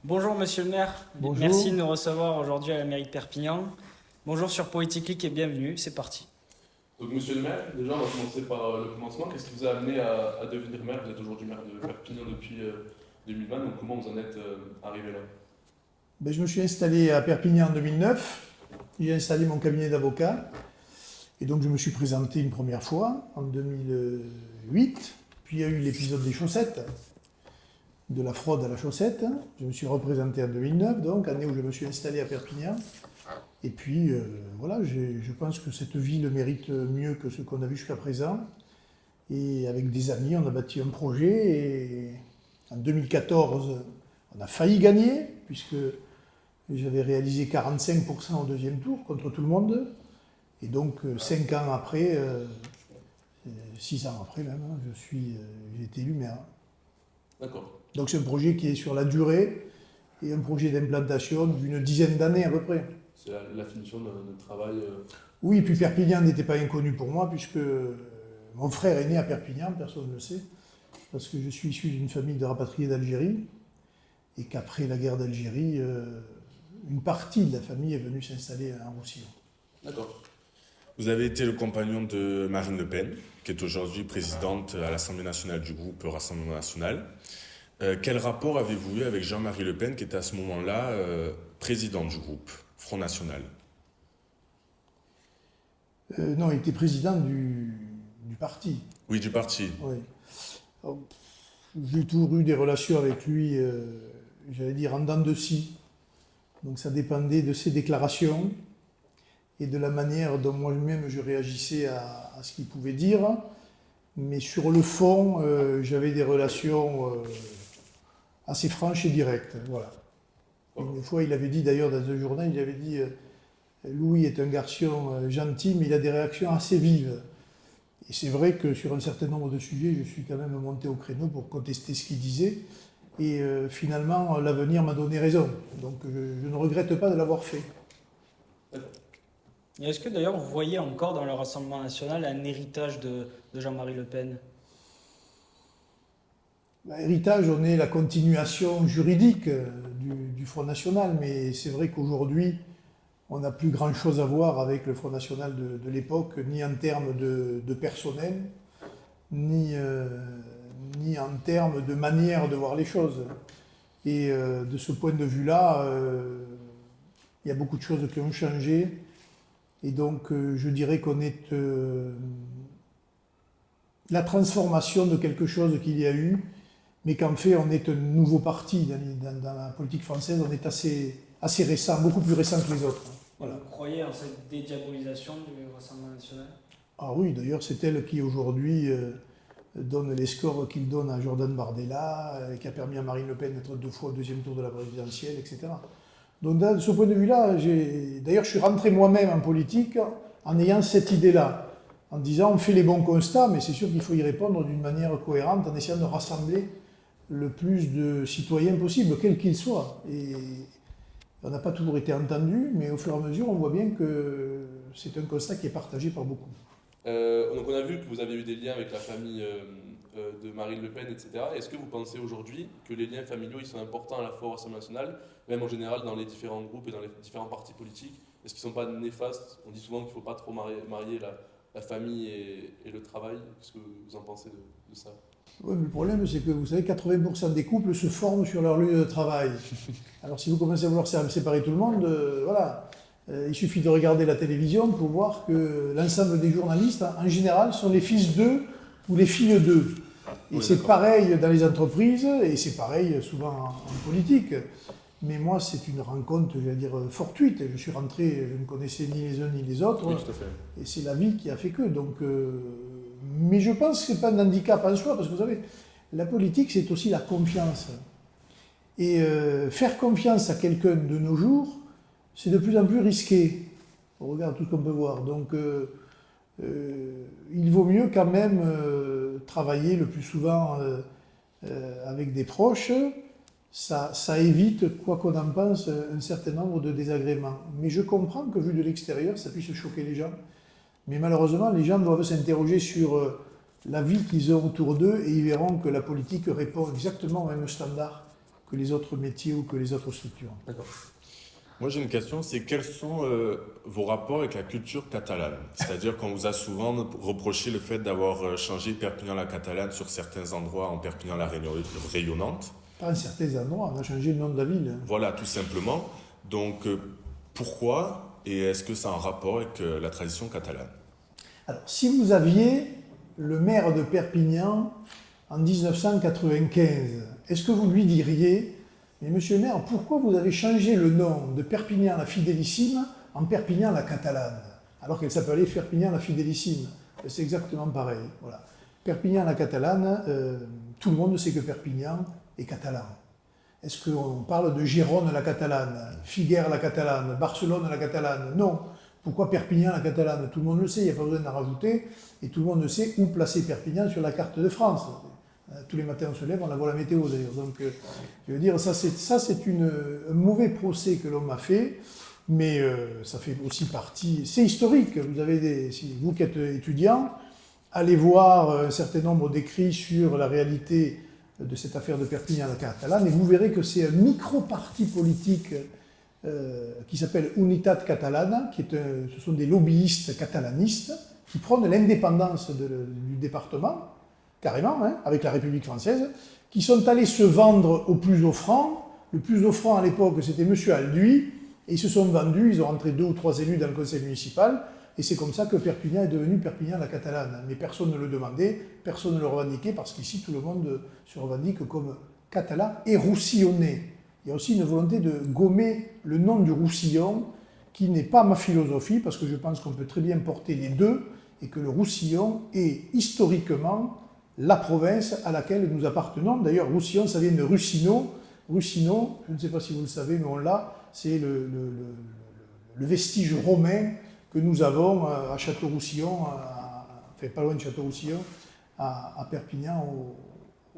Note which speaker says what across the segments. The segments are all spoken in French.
Speaker 1: Bonjour Monsieur le maire,
Speaker 2: Bonjour.
Speaker 1: merci de nous recevoir aujourd'hui à la mairie de Perpignan. Bonjour sur Politique et bienvenue, c'est parti.
Speaker 3: Donc, monsieur le maire, déjà, on va commencer par le commencement. Qu'est-ce qui vous a amené à devenir maire? Vous êtes aujourd'hui maire de Perpignan depuis 2020, donc comment vous en êtes arrivé là?
Speaker 2: Je me suis installé à Perpignan en 2009. J'ai installé mon cabinet d'avocat. Et donc je me suis présenté une première fois en 2008. Puis il y a eu l'épisode des chaussettes, de la fraude à la chaussette. Je me suis représenté en 2009, donc année où je me suis installé à Perpignan. Et puis voilà, je pense que cette ville mérite mieux que ce qu'on a vu jusqu'à présent. Et avec des amis, on a bâti un projet. Et en 2014, on a failli gagner, puisque j'avais réalisé 45% au deuxième tour contre tout le monde. Et donc 5 ans après, 6 ans après même, j'ai été élu maire.
Speaker 3: D'accord.
Speaker 2: Donc c'est un projet qui est sur la durée et un projet d'implantation d'une dizaine d'années à peu près.
Speaker 3: C'est la finition de travail.
Speaker 2: Oui, et puis Perpignan n'était pas inconnu pour moi, puisque mon frère est né à Perpignan, personne ne le sait, parce que je suis issu d'une famille de rapatriés d'Algérie, et qu'après la guerre d'Algérie, une partie de la famille est venue s'installer à Roussillon.
Speaker 3: D'accord.
Speaker 4: Vous avez été le compagnon de Marine Le Pen, qui est aujourd'hui présidente à l'Assemblée nationale du groupe Rassemblement national. Quel rapport avez-vous eu avec Jean-Marie Le Pen, qui était à ce moment-là président du groupe Front National?
Speaker 2: Non, il était président du parti.
Speaker 4: Oui, du parti.
Speaker 2: Oui. J'ai toujours eu des relations avec lui, j'allais dire en dents de scie. Donc ça dépendait de ses déclarations et de la manière dont moi-même je réagissais à ce qu'il pouvait dire. Mais sur le fond, j'avais des relations assez franches et directes. Voilà. Une fois, il avait dit d'ailleurs dans un journal, il avait dit Louis est un garçon gentil, mais il a des réactions assez vives. Et c'est vrai que sur un certain nombre de sujets, je suis quand même monté au créneau pour contester ce qu'il disait. Et finalement, l'avenir m'a donné raison. Donc je ne regrette pas de l'avoir fait.
Speaker 1: Et est-ce que d'ailleurs vous voyez encore dans le Rassemblement national un héritage de Jean-Marie Le Pen?
Speaker 2: Héritage, on est la continuation juridique du Front National, mais c'est vrai qu'aujourd'hui, on n'a plus grand-chose à voir avec le Front National de l'époque, ni en termes de personnel, ni en termes de manière de voir les choses. Et de ce point de vue-là, il y a beaucoup de choses qui ont changé. Et donc, je dirais qu'on est la transformation de quelque chose qu'il y a eu, mais qu'en fait, on est un nouveau parti dans la politique française. On est assez récent, beaucoup plus récent que les autres.
Speaker 1: Voilà. Vous croyez en cette dédiabolisation du Rassemblement national?
Speaker 2: Ah oui, d'ailleurs, c'est elle qui aujourd'hui donne les scores qu'il donne à Jordan Bardella, qui a permis à Marine Le Pen d'être 2 fois au deuxième tour de la présidentielle, etc. Donc, de ce point de vue-là, d'ailleurs, je suis rentré moi-même en politique en ayant cette idée-là, en disant on fait les bons constats, mais c'est sûr qu'il faut y répondre d'une manière cohérente en essayant de rassembler le plus de citoyens possible, quels qu'ils soient. Et on n'a pas toujours été entendu, mais au fur et à mesure, on voit bien que c'est un constat qui est partagé par beaucoup.
Speaker 3: Donc on a vu que vous avez eu des liens avec la famille de Marine Le Pen, etc. Est-ce que vous pensez aujourd'hui que les liens familiaux ils sont importants à la fois au Rassemblement national, même en général dans les différents groupes et dans les différents partis politiques? Est-ce qu'ils ne sont pas néfastes? On dit souvent qu'il ne faut pas trop marier la famille et le travail. Qu'est-ce que vous en pensez de ça?
Speaker 2: Oui, mais le problème, c'est que vous savez, 80% des couples se forment sur leur lieu de travail. Alors si vous commencez à vouloir séparer tout le monde, voilà. Il suffit de regarder la télévision pour voir que l'ensemble des journalistes, en général, sont les fils d'eux ou les filles d'eux. Et oui, c'est pareil dans les entreprises, et c'est pareil souvent en politique. Mais moi, c'est une rencontre, j'allais dire, fortuite. Je suis rentré, je ne connaissais ni les uns ni les autres.
Speaker 3: Oui, tout à fait.
Speaker 2: Et c'est la vie qui a fait que. Donc, mais je pense que ce n'est pas un handicap en soi, parce que vous savez, la politique, c'est aussi la confiance. Et faire confiance à quelqu'un de nos jours, c'est de plus en plus risqué. On regarde tout ce qu'on peut voir. Donc, il vaut mieux quand même travailler le plus souvent avec des proches. Ça évite, quoi qu'on en pense, un certain nombre de désagréments. Mais je comprends que vu de l'extérieur, ça puisse choquer les gens. Mais malheureusement, les gens doivent s'interroger sur la vie qu'ils ont autour d'eux et ils verront que la politique répond exactement au même standard que les autres métiers ou que les autres structures.
Speaker 3: D'accord.
Speaker 4: Moi, j'ai une question, c'est quels sont vos rapports avec la culture catalane? C'est-à-dire qu'on vous a souvent reproché le fait d'avoir changé Perpignan-la-Catalane sur certains endroits en Perpignan-la-Rayonnante.
Speaker 2: Pas en certains endroits, on a changé le nom de la ville.
Speaker 4: Voilà, tout simplement. Donc, pourquoi et est-ce que ça a un rapport avec la tradition catalane?
Speaker 2: Alors, si vous aviez le maire de Perpignan en 1995, est-ce que vous lui diriez: mais monsieur le maire, pourquoi vous avez changé le nom de Perpignan la Fidélissime en Perpignan la Catalane, alors qu'elle s'appelait Perpignan la Fidélissime? C'est exactement pareil. Voilà. Perpignan la Catalane, tout le monde sait que Perpignan est catalan. Est-ce qu'on parle de Gérone la Catalane, Figueres la Catalane, Barcelone la Catalane? Non. Pourquoi Perpignan la Catalane? Tout le monde le sait, il n'y a pas besoin d'en rajouter, et tout le monde sait où placer Perpignan sur la carte de France. Tous les matins on se lève, on la voit la météo d'ailleurs. Donc, je veux dire, ça c'est un mauvais procès que l'on m'a fait, mais ça fait aussi partie. C'est historique. Vous avez vous qui êtes étudiant, allez voir un certain nombre d'écrits sur la réalité de cette affaire de Perpignan la Catalane, et vous verrez que c'est un micro-parti politique qui s'appelle Unitat Catalana, ce sont des lobbyistes catalanistes qui prônent l'indépendance du département, carrément, hein, avec la République française, qui sont allés se vendre au plus offrant. Le plus offrant à l'époque, c'était M. Alduy, et ils se sont vendus, ils ont rentré 2 ou 3 élus dans le conseil municipal, et c'est comme ça que Perpignan est devenu Perpignan la Catalane. Mais personne ne le demandait, personne ne le revendiquait, parce qu'ici, tout le monde se revendique comme catalan et roussillonnais. Il y a aussi une volonté de gommer le nom du Roussillon, qui n'est pas ma philosophie, parce que je pense qu'on peut très bien porter les deux, et que le Roussillon est historiquement la province à laquelle nous appartenons. D'ailleurs, Roussillon, ça vient de Russino. Russino, je ne sais pas si vous le savez, mais on l'a, c'est le vestige romain que nous avons à Château-Roussillon, enfin pas loin de Château-Roussillon, à Perpignan,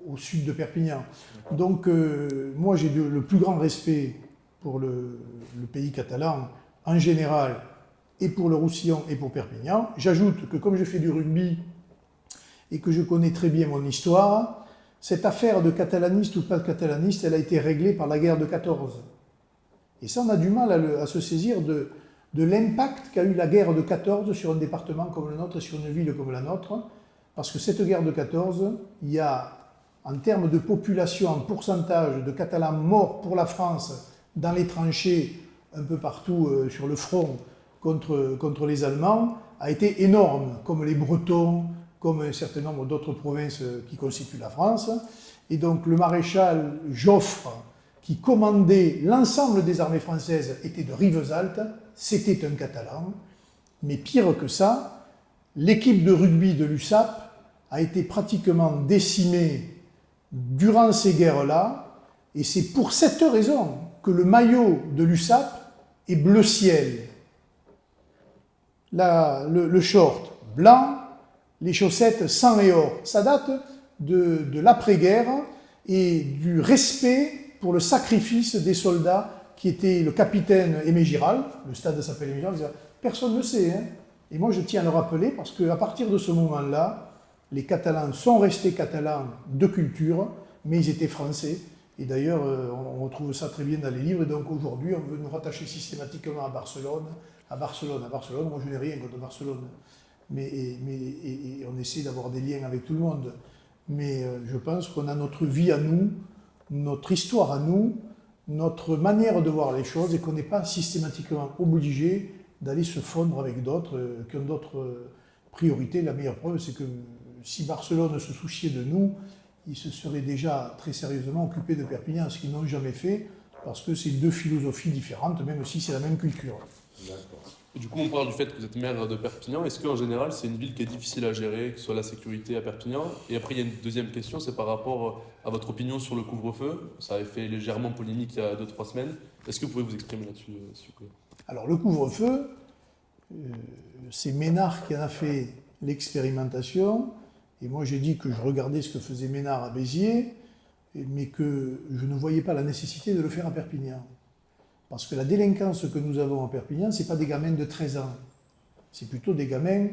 Speaker 2: au sud de Perpignan. Donc, moi, j'ai le plus grand respect pour le pays catalan en général, et pour le Roussillon et pour Perpignan. J'ajoute que comme je fais du rugby et que je connais très bien mon histoire, cette affaire de catalaniste ou pas de catalaniste, elle a été réglée par la guerre de 14. Et ça, on a du mal à se saisir de l'impact qu'a eu la guerre de 14 sur un département comme le nôtre et sur une ville comme la nôtre, parce que cette guerre de 14, il y a, en termes de population, en pourcentage de Catalans morts pour la France dans les tranchées, un peu partout sur le front contre les Allemands, a été énorme, comme les Bretons, comme un certain nombre d'autres provinces qui constituent la France. Et donc le maréchal Joffre, qui commandait l'ensemble des armées françaises, était de Rivesaltes, c'était un Catalan. Mais pire que ça, l'équipe de rugby de l'USAP a été pratiquement décimée durant ces guerres-là, et c'est pour cette raison que le maillot de l'USAP est bleu ciel. Le short blanc, les chaussettes sang et or. Ça date de l'après-guerre et du respect pour le sacrifice des soldats qui étaient le capitaine Aimé Giral. Le stade s'appelle Aimé Giral. Personne ne le sait, hein. Et moi, je tiens à le rappeler parce qu'à partir de ce moment-là, les Catalans sont restés catalans de culture, mais ils étaient français. Et d'ailleurs, on retrouve ça très bien dans les livres. Et donc aujourd'hui, on veut nous rattacher systématiquement à Barcelone. Moi, je n'ai rien contre Barcelone. Mais on essaie d'avoir des liens avec tout le monde. Mais je pense qu'on a notre vie à nous, notre histoire à nous, notre manière de voir les choses, et qu'on n'est pas systématiquement obligé d'aller se fondre avec d'autres qui ont d'autres priorités. La meilleure preuve, c'est que si Barcelone se souciait de nous, ils se seraient déjà très sérieusement occupés de Perpignan, ce qu'ils n'ont jamais fait, parce que c'est 2 philosophies différentes, même si c'est la même culture.
Speaker 3: D'accord. Et du coup, on parle du fait que vous êtes maire de Perpignan. Est-ce qu'en général, c'est une ville qui est difficile à gérer, que ce soit la sécurité à Perpignan? Et après, il y a une deuxième question, c'est par rapport à votre opinion sur le couvre-feu. Ça avait fait légèrement polémique il y a 2-3 semaines. Est-ce que vous pouvez vous exprimer là-dessus, s'il vous plaît?
Speaker 2: Alors, le couvre-feu, c'est Ménard qui en a fait l'expérimentation. Et moi, j'ai dit que je regardais ce que faisait Ménard à Béziers, mais que je ne voyais pas la nécessité de le faire à Perpignan. Parce que la délinquance que nous avons à Perpignan, ce n'est pas des gamins de 13 ans. C'est plutôt des gamins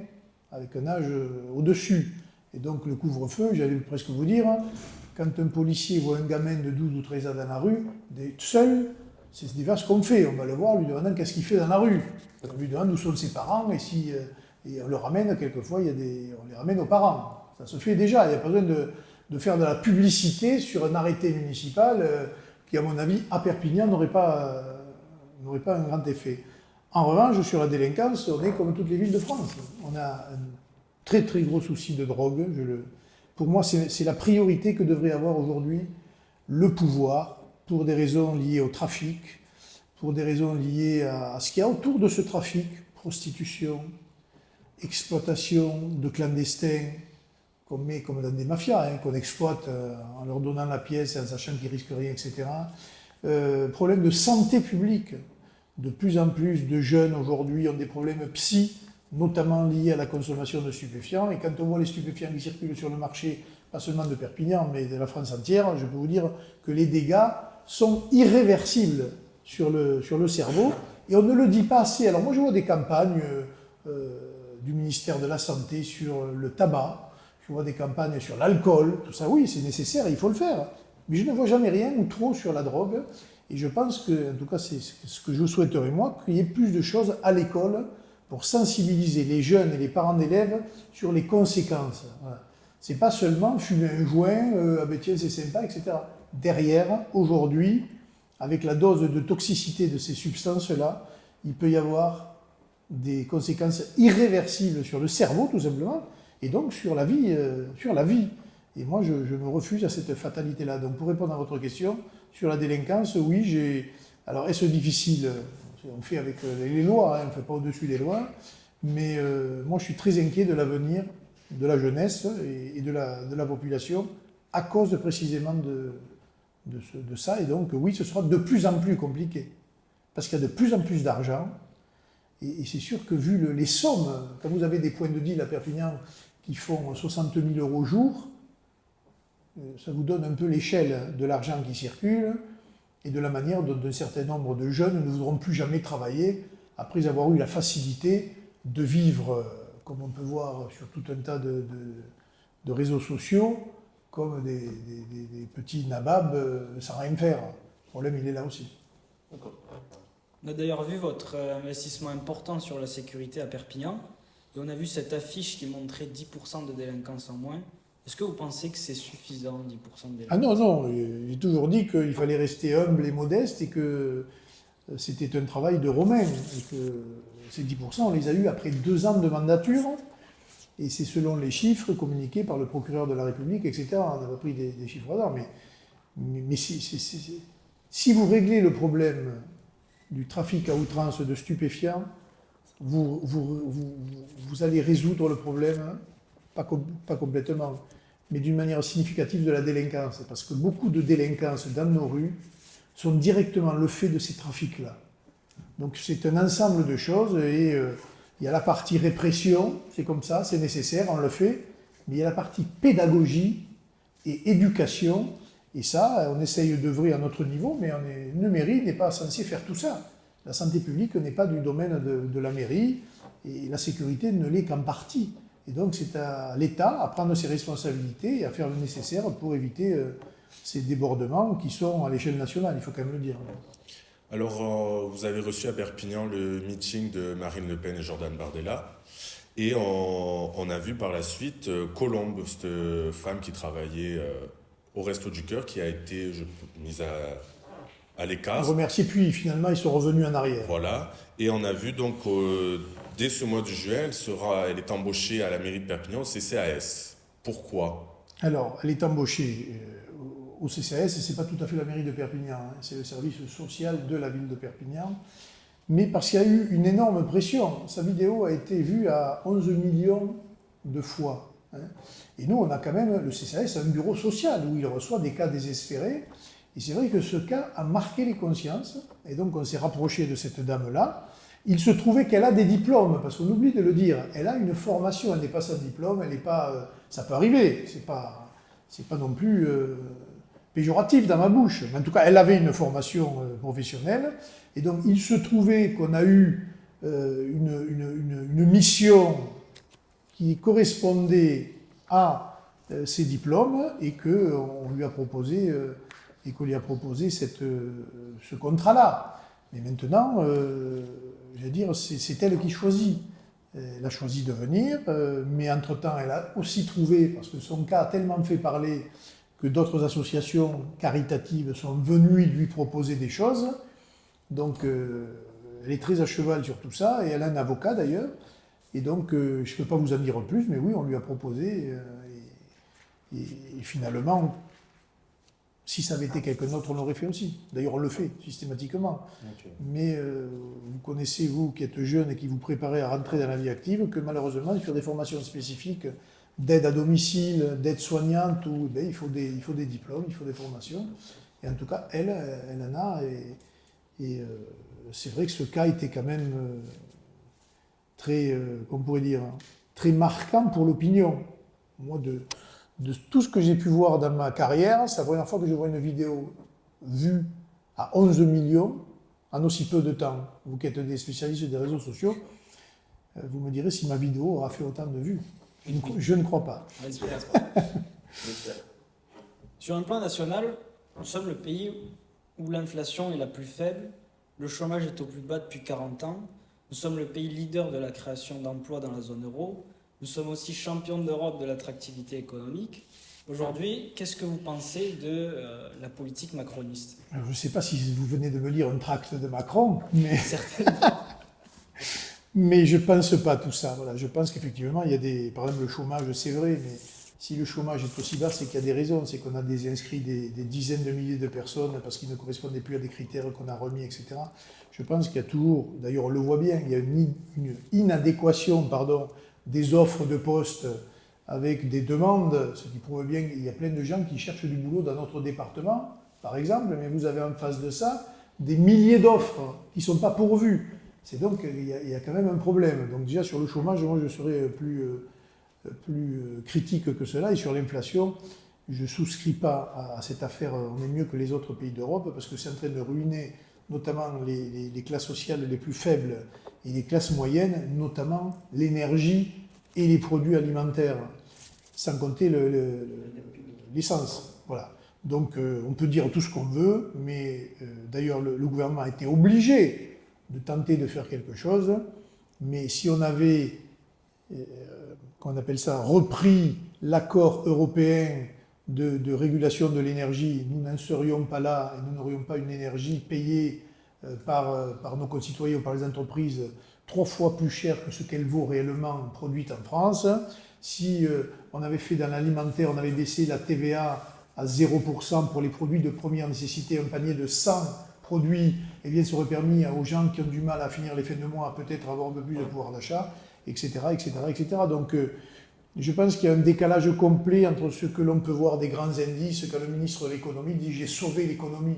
Speaker 2: avec un âge au-dessus. Et donc le couvre-feu, j'allais presque vous dire, quand un policier voit un gamin de 12 ou 13 ans dans la rue, seul, c'est déjà ce qu'on fait. On va le voir, lui demandant qu'est-ce qu'il fait dans la rue. On lui demande où sont ses parents et on le ramène, quelquefois, on les ramène aux parents. Ça se fait déjà, il n'y a pas besoin de faire de la publicité sur un arrêté municipal qui, à mon avis, à Perpignan, n'aurait pas un grand effet. En revanche, sur la délinquance, on est comme toutes les villes de France. On a un très très gros souci de drogue. Pour moi, c'est la priorité que devrait avoir aujourd'hui le pouvoir, pour des raisons liées au trafic, pour des raisons liées à ce qu'il y a autour de ce trafic, prostitution, exploitation de clandestins, qu'on met comme dans des mafias, qu'on exploite en leur donnant la pièce, en sachant qu'ils risquent rien, etc. Problème de santé publique. De plus en plus de jeunes aujourd'hui ont des problèmes psy, notamment liés à la consommation de stupéfiants. Et quand on voit les stupéfiants qui circulent sur le marché, pas seulement de Perpignan, mais de la France entière, je peux vous dire que les dégâts sont irréversibles sur le cerveau. Et on ne le dit pas assez. Alors moi, je vois des campagnes du ministère de la Santé sur le tabac, je vois des campagnes sur l'alcool, tout ça, oui, c'est nécessaire, il faut le faire. Mais je ne vois jamais rien ou trop sur la drogue. Et je pense que, en tout cas, c'est ce que je souhaiterais moi, qu'il y ait plus de choses à l'école pour sensibiliser les jeunes et les parents d'élèves sur les conséquences. Voilà. C'est pas seulement fumer un joint, ah ben tiens, c'est sympa, etc. Derrière, aujourd'hui, avec la dose de toxicité de ces substances-là, il peut y avoir des conséquences irréversibles sur le cerveau, tout simplement, et donc sur la vie. Et moi, je me refuse à cette fatalité-là. Donc, pour répondre à votre question, sur la délinquance, oui, alors, est-ce difficile? On fait avec les lois, on ne fait pas au-dessus des lois, mais moi, je suis très inquiet de l'avenir de la jeunesse et de la population à cause précisément de ça. Et donc, oui, ce sera de plus en plus compliqué, parce qu'il y a de plus en plus d'argent. Et c'est sûr que vu les sommes, quand vous avez des points de deal à Perpignan qui font 60 000 € au jour, ça vous donne un peu l'échelle de l'argent qui circule et de la manière dont un certain nombre de jeunes ne voudront plus jamais travailler après avoir eu la facilité de vivre, comme on peut voir sur tout un tas de réseaux sociaux, comme des petits nababs sans rien faire. Le problème, il est là aussi.
Speaker 3: D'accord.
Speaker 1: On a d'ailleurs vu votre investissement important sur la sécurité à Perpignan, et on a vu cette affiche qui montrait 10% de délinquance en moins. Est-ce que vous pensez que c'est suffisant, 10% de délinquance?
Speaker 2: Ah non, j'ai toujours dit qu'il fallait rester humble et modeste et que c'était un travail de Romain. Et que ces 10%, on les a eus après 2 ans de mandature, et c'est selon les chiffres communiqués par le procureur de la République, etc. On n'a pas pris des chiffres hasard, mais si vous réglez le problème du trafic à outrance de stupéfiants, vous allez résoudre le problème, pas complètement, mais d'une manière significative de la délinquance. Parce que beaucoup de délinquances dans nos rues sont directement le fait de ces trafics-là. Donc c'est un ensemble de choses, et il y a la partie répression, c'est comme ça, c'est nécessaire, on le fait, mais il y a la partie pédagogie et éducation, et ça, on essaye d'œuvrer à notre niveau, mais une mairie n'est pas censée faire tout ça. La santé publique n'est pas du domaine de la mairie, et la sécurité ne l'est qu'en partie. Et donc c'est à l'État à prendre ses responsabilités et à faire le nécessaire pour éviter ces débordements qui sont à l'échelle nationale, il faut quand même le dire.
Speaker 4: Alors, vous avez reçu à Perpignan le meeting de Marine Le Pen et Jordan Bardella, et on a vu par la suite Colombe, cette femme qui travaillait au Resto du Cœur, qui a été mise à l'écart.
Speaker 2: Remercier, puis finalement ils sont revenus en arrière.
Speaker 4: Voilà, et on a vu donc dès ce mois de juin, elle est embauchée à la mairie de Perpignan au CCAS. Pourquoi?
Speaker 2: Alors, elle est embauchée au CCAS, et ce n'est pas tout à fait la mairie de Perpignan, hein, c'est le service social de la ville de Perpignan, mais parce qu'il y a eu une énorme pression. Sa vidéo a été vue à 11 millions de fois. Hein. Et nous, on a quand même, le CCAS, un bureau social où il reçoit des cas désespérés. Et c'est vrai que ce cas a marqué les consciences, et donc on s'est rapproché de cette dame-là. Il se trouvait qu'elle a des diplômes, parce qu'on oublie de le dire. Elle a une formation, elle n'est pas sans diplôme, elle n'est pas... ça peut arriver, c'est pas non plus péjoratif dans ma bouche. Mais en tout cas, elle avait une formation professionnelle, et donc il se trouvait qu'on a eu une mission qui correspondait à ses diplômes et qu'on lui a proposé, ce contrat-là. Mais maintenant, je veux dire, c'est elle qui choisit. Elle a choisi de venir, mais entre-temps, elle a aussi trouvé, parce que son cas a tellement fait parler que d'autres associations caritatives sont venues lui proposer des choses. Donc, elle est très à cheval sur tout ça, et elle a un avocat d'ailleurs. Et donc, je ne peux pas vous en dire plus, mais oui, on lui a proposé. Et finalement, si ça avait été quelqu'un d'autre, on l'aurait fait aussi. D'ailleurs, on le fait systématiquement.
Speaker 4: Ok.
Speaker 2: Mais vous connaissez, vous qui êtes jeune et qui vous préparez à rentrer dans la vie active, que malheureusement, sur des formations spécifiques d'aide à domicile, d'aide soignante, il faut des diplômes, il faut des formations. Et en tout cas, elle en a. Et c'est vrai que ce cas était quand même très, comment on pourrait dire, très marquant pour l'opinion. Moi, de tout ce que j'ai pu voir dans ma carrière, c'est la première fois que je vois une vidéo vue à 11 millions en aussi peu de temps. Vous qui êtes des spécialistes des réseaux sociaux, vous me direz si ma vidéo aura fait autant de vues. Je ne crois pas.
Speaker 1: J'espère. Sur un plan national, nous sommes le pays où l'inflation est la plus faible, le chômage est au plus bas depuis 40 ans, nous sommes le pays leader de la création d'emplois dans la zone euro, nous sommes aussi champions d'Europe de l'attractivité économique. Aujourd'hui, qu'est-ce que vous pensez de la politique macroniste?
Speaker 2: Je ne sais pas si vous venez de me lire un tract de Macron, mais,
Speaker 1: Certainement.
Speaker 2: mais je ne pense pas à tout ça. Voilà. Je pense qu'effectivement, il y a par exemple le chômage, c'est vrai, mais si le chômage est aussi bas, c'est qu'il y a des raisons. C'est qu'on a des inscrits des dizaines de milliers de personnes parce qu'ils ne correspondaient plus à des critères qu'on a remis, etc. Je pense qu'il y a toujours, d'ailleurs on le voit bien, il y a une inadéquation des offres de postes avec des demandes, ce qui prouve bien qu'il y a plein de gens qui cherchent du boulot dans notre département, par exemple, mais vous avez en face de ça des milliers d'offres qui ne sont pas pourvues. C'est donc il y a quand même un problème. Donc déjà sur le chômage, moi je serais plus critique que cela, et sur l'inflation, je ne souscris pas à cette affaire, on est mieux que les autres pays d'Europe, parce que c'est en train de ruiner notamment les classes sociales les plus faibles et les classes moyennes, notamment l'énergie et les produits alimentaires, sans compter l'essence. Voilà. Donc on peut dire tout ce qu'on veut, mais d'ailleurs le gouvernement a été obligé de tenter de faire quelque chose, mais si on avait, qu'on appelle ça, repris l'accord européen de régulation de l'énergie, nous n'en serions pas là et nous n'aurions pas une énergie payée par nos concitoyens ou par les entreprises 3 fois plus cher que ce qu'elle vaut réellement produite en France. Si on avait fait dans l'alimentaire, on avait baissé la TVA à 0% pour les produits de première nécessité, un panier de 100 produits, eh bien, ça aurait permis aux gens qui ont du mal à finir les fins de mois à peut-être avoir un peu plus de pouvoir d'achat, etc., etc., etc. Donc, je pense qu'il y a un décalage complet entre ce que l'on peut voir des grands indices, quand le ministre de l'économie dit « j'ai sauvé l'économie ».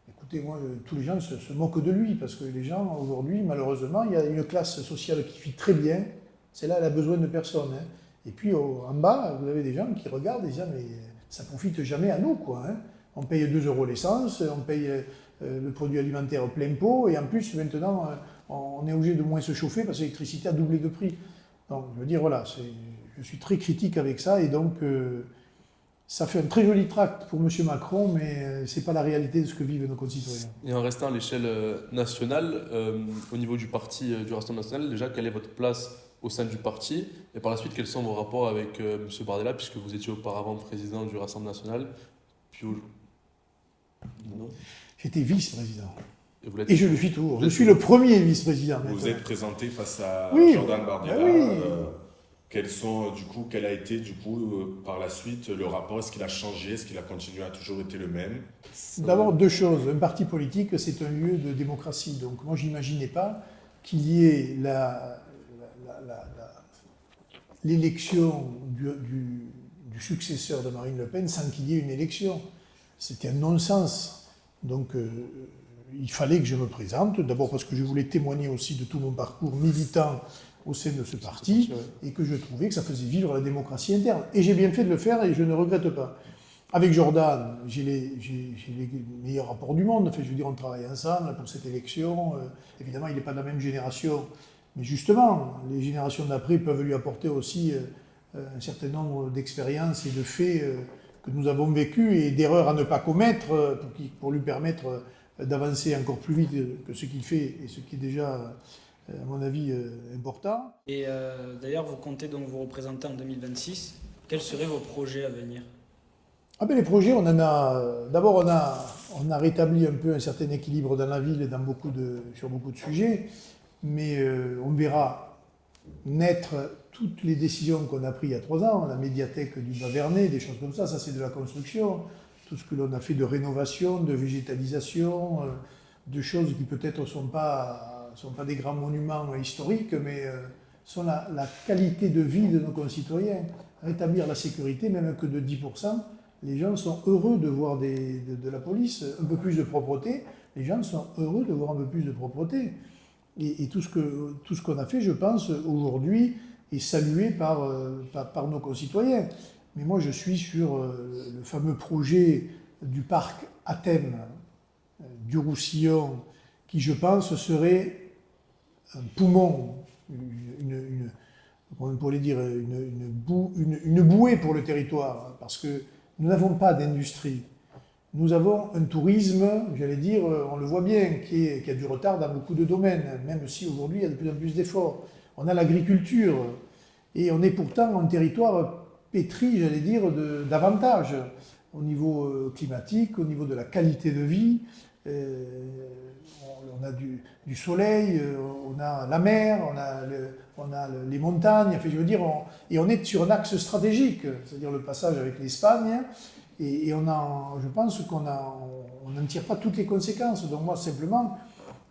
Speaker 2: Écoutez, moi, tous les gens se moquent de lui, parce que les gens, aujourd'hui, malheureusement, il y a une classe sociale qui vit très bien, celle-là, elle a besoin de personne. Hein. Et puis, en bas, vous avez des gens qui regardent et disent « mais ça ne profite jamais à nous, quoi. Hein. On paye 2 € l'essence, on paye le produit alimentaire plein pot, et en plus, maintenant, on est obligé de moins se chauffer parce que l'électricité a doublé de prix. » Donc, je veux dire, voilà, je suis très critique avec ça, et donc ça fait un très joli tract pour M. Macron, mais ce n'est pas la réalité de ce que vivent nos concitoyens.
Speaker 3: Et en restant à l'échelle nationale, au niveau du parti du Rassemblement national, déjà, quelle est votre place au sein du parti? Et par la suite, quels sont vos rapports avec M. Bardella, puisque vous étiez auparavant président du Rassemblement national, puis non.
Speaker 2: J'étais vice-président.
Speaker 3: Et
Speaker 2: je le suis toujours. Je suis le premier vice-président.
Speaker 4: Vous êtes présenté face à
Speaker 2: Oui,
Speaker 4: Jordan Bardella.
Speaker 2: oui.
Speaker 4: Quel a été par la suite le rapport? Est-ce qu'il a changé? Est-ce qu'il a continué à toujours été le même?
Speaker 2: D'abord, 2 choses. Un parti politique, c'est un lieu de démocratie. Donc moi, je n'imaginais pas qu'il y ait l'élection du successeur de Marine Le Pen sans qu'il y ait une élection. C'était un non-sens. Donc il fallait que je me présente, d'abord parce que je voulais témoigner aussi de tout mon parcours militant au sein de ce parti, et que je trouvais que ça faisait vivre la démocratie interne. Et j'ai bien fait de le faire, et je ne regrette pas. Avec Jordan, j'ai les meilleurs rapports du monde. Enfin, je veux dire, on travaille ensemble pour cette élection. Évidemment, il n'est pas de la même génération, mais justement, les générations d'après peuvent lui apporter aussi un certain nombre d'expériences et de faits que nous avons vécus et d'erreurs à ne pas commettre pour lui permettre d'avancer encore plus vite que ce qu'il fait et ce qui est déjà, à mon avis, important.
Speaker 1: Et d'ailleurs, vous comptez donc vous représenter en 2026. Quels seraient vos projets à venir?
Speaker 2: Ah ben les projets, on en a. D'abord, on a rétabli un peu un certain équilibre dans la ville et sur beaucoup de sujets, mais on verra naître toutes les décisions qu'on a prises il y a 3 ans, la médiathèque du Bas-Vernay, des choses comme ça c'est de la construction. Tout ce que l'on a fait de rénovation, de végétalisation, de choses qui peut-être ne sont pas des grands monuments historiques, mais sont la qualité de vie de nos concitoyens. Rétablir la sécurité, même que de 10%, les gens sont heureux de voir de la police, un peu plus de propreté. Les gens sont heureux de voir un peu plus de propreté. Et tout ce qu'on a fait, je pense, aujourd'hui, est salué par nos concitoyens. Mais moi, je suis sur le fameux projet du parc à thème du Roussillon, qui, je pense, serait un poumon, on pourrait dire une bouée pour le territoire, parce que nous n'avons pas d'industrie. Nous avons un tourisme, j'allais dire, on le voit bien, qui a du retard dans beaucoup de domaines, même si aujourd'hui il y a de plus en plus d'efforts. On a l'agriculture, et on est pourtant un territoire pétri, j'allais dire, d'avantages au niveau climatique, au niveau de la qualité de vie. On a du soleil, on a la mer, on a les montagnes, enfin, je veux dire, et on est sur un axe stratégique, c'est-à-dire le passage avec l'Espagne, et je pense qu'on n'en tire pas toutes les conséquences. Donc moi, simplement,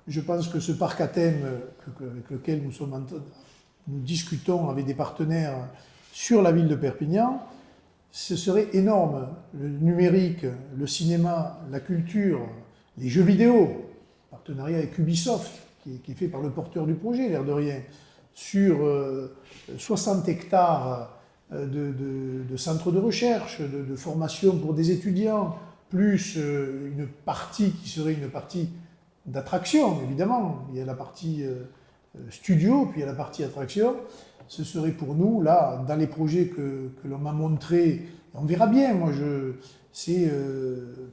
Speaker 2: je pense que ce parc à thème avec lequel nous discutons avec des partenaires sur la ville de Perpignan, ce serait énorme. Le numérique, le cinéma, la culture, les jeux vidéo, partenariat avec Ubisoft, qui est fait par le porteur du projet, l'air de rien, sur 60 hectares de centres de recherche, de formation pour des étudiants, plus une partie qui serait une partie d'attraction, évidemment. Il y a la partie studio, puis il y a la partie attraction. Ce serait pour nous, là, dans les projets que l'on m'a montrés, on verra bien, c'est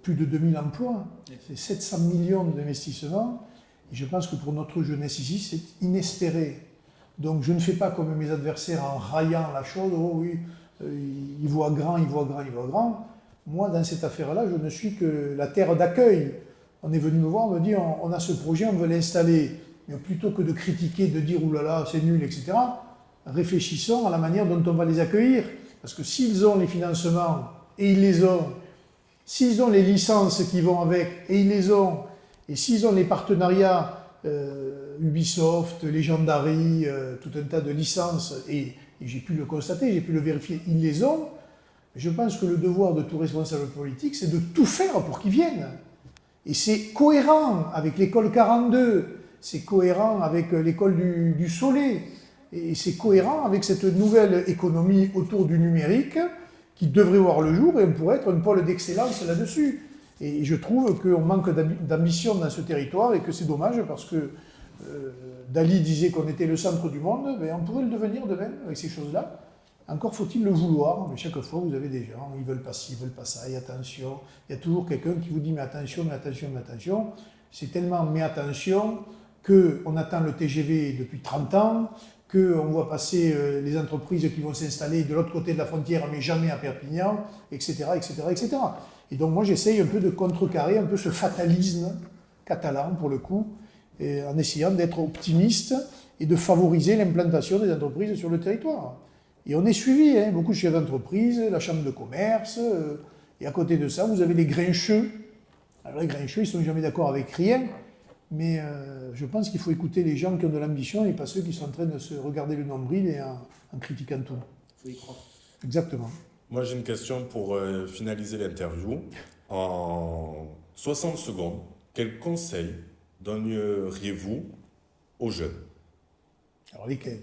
Speaker 2: plus de 2000 emplois, c'est 700 millions d'investissements, et je pense que pour notre jeunesse ici, c'est inespéré. Donc je ne fais pas comme mes adversaires en raillant la chose, oh oui, ils voient grand, ils voient grand, ils voient grand. Moi, dans cette affaire-là, je ne suis que la terre d'accueil. On est venu me voir, on me dit, on a ce projet, on veut l'installer. Mais plutôt que de critiquer, de dire, oulala, c'est nul, etc., réfléchissons à la manière dont on va les accueillir. Parce que s'ils ont les financements, et ils les ont, s'ils ont les licences qui vont avec, et ils les ont, et s'ils ont les partenariats Ubisoft, Legendary, tout un tas de licences, et j'ai pu le constater, j'ai pu le vérifier, ils les ont, je pense que le devoir de tout responsable politique, c'est de tout faire pour qu'ils viennent. Et c'est cohérent avec l'école 42, c'est cohérent avec l'école du Soleil, et c'est cohérent avec cette nouvelle économie autour du numérique qui devrait voir le jour et on pourrait être un pôle d'excellence là-dessus. Et je trouve qu'on manque d'ambition dans ce territoire et que c'est dommage parce que Dali disait qu'on était le centre du monde, mais on pourrait le devenir de même avec ces choses-là. Encore faut-il le vouloir, mais chaque fois vous avez des gens, ils veulent pas ci, ils veulent pas ça, et attention, il y a toujours quelqu'un qui vous dit mais attention, mais attention, mais attention. C'est tellement mais attention qu'on attend le TGV depuis 30 ans, qu'on voit passer les entreprises qui vont s'installer de l'autre côté de la frontière, mais jamais à Perpignan, etc., etc., etc. Et donc moi j'essaye un peu de contrecarrer un peu ce fatalisme catalan, pour le coup, en essayant d'être optimiste et de favoriser l'implantation des entreprises sur le territoire. Et on est suivi, hein, beaucoup de chefs d'entreprise, la chambre de commerce, et à côté de ça, vous avez les grincheux. Alors les grincheux, ils ne sont jamais d'accord avec rien, mais je pense qu'il faut écouter les gens qui ont de l'ambition et pas ceux qui sont en train de se regarder le nombril et en critiquant tout.
Speaker 1: Il faut y croire.
Speaker 2: Exactement.
Speaker 4: Moi, j'ai une question pour finaliser l'interview. En 60 secondes, quel conseil donneriez-vous aux jeunes?
Speaker 2: Alors lesquels?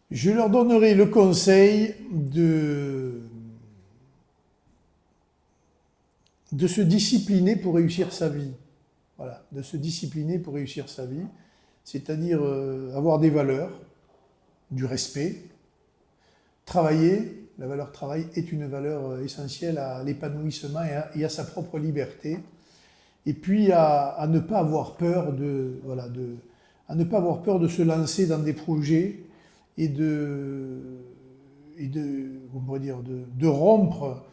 Speaker 2: Je leur donnerai le conseil de se discipliner pour réussir sa vie. Voilà, de se discipliner pour réussir sa vie, c'est-à-dire avoir des valeurs, du respect, travailler, la valeur travail est une valeur essentielle à l'épanouissement et à sa propre liberté. Et puis à ne pas avoir peur à ne pas avoir peur de se lancer dans des projets et on pourrait dire, de rompre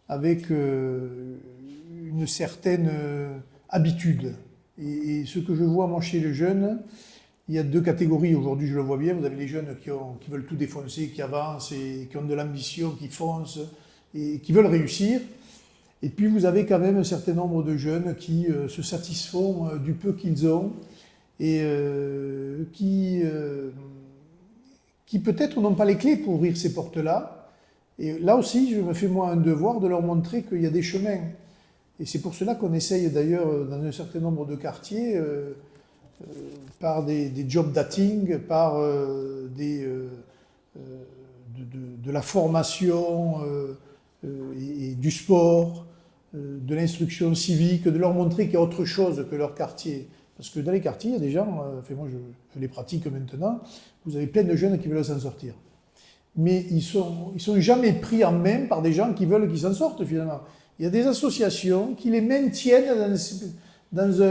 Speaker 2: avec une certaine habitude. Et ce que je vois moi chez les jeunes, il y a deux catégories aujourd'hui, je le vois bien. Vous avez les jeunes qui veulent tout défoncer, qui avancent et qui ont de l'ambition, qui foncent et qui veulent réussir. Et puis vous avez quand même un certain nombre de jeunes qui se satisfont du peu qu'ils ont et qui peut-être n'ont pas les clés pour ouvrir ces portes-là. Et là aussi, je me fais moi un devoir de leur montrer qu'il y a des chemins. Et c'est pour cela qu'on essaye d'ailleurs dans un certain nombre de quartiers, par des job dating, par de la formation et du sport, de l'instruction civique, de leur montrer qu'il y a autre chose que leur quartier. Parce que dans les quartiers, il y a des gens, moi je les pratique maintenant, vous avez plein de jeunes qui veulent s'en sortir. Mais ils sont jamais pris en main par des gens qui veulent qu'ils s'en sortent finalement. Il y a des associations qui les maintiennent dans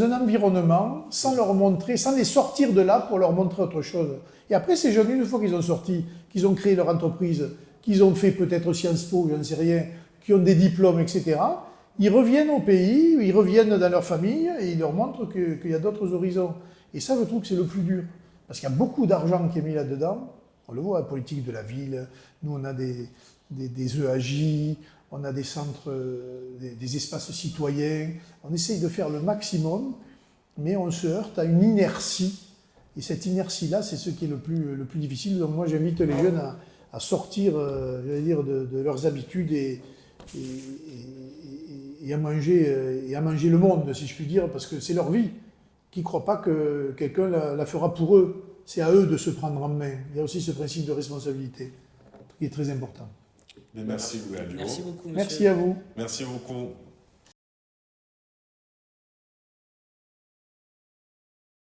Speaker 2: un environnement sans leur montrer, sans les sortir de là pour leur montrer autre chose. Et après, ces jeunes, une fois qu'ils ont sorti, qu'ils ont créé leur entreprise, qu'ils ont fait peut-être Sciences Po, je ne sais rien, qui ont des diplômes, etc., ils reviennent au pays, ils reviennent dans leur famille et ils leur montrent qu'il y a d'autres horizons. Et ça, je trouve que c'est le plus dur. Parce qu'il y a beaucoup d'argent qui est mis là-dedans. On le voit, la politique de la ville. Nous, on a des EAJ, on a des centres, des espaces citoyens. On essaye de faire le maximum, mais on se heurte à une inertie. Et cette inertie-là, c'est ce qui est le plus difficile. Donc moi, j'invite les jeunes à sortir, de leurs habitudes et à manger le monde, si je puis dire, parce que c'est leur vie. Qui ne croient pas que quelqu'un la fera pour eux. C'est à eux de se prendre en main. Il y a aussi ce principe de responsabilité qui est très important.
Speaker 4: Merci Louis Alliot.
Speaker 1: Merci beaucoup, monsieur.
Speaker 2: Merci à vous.
Speaker 4: Merci beaucoup.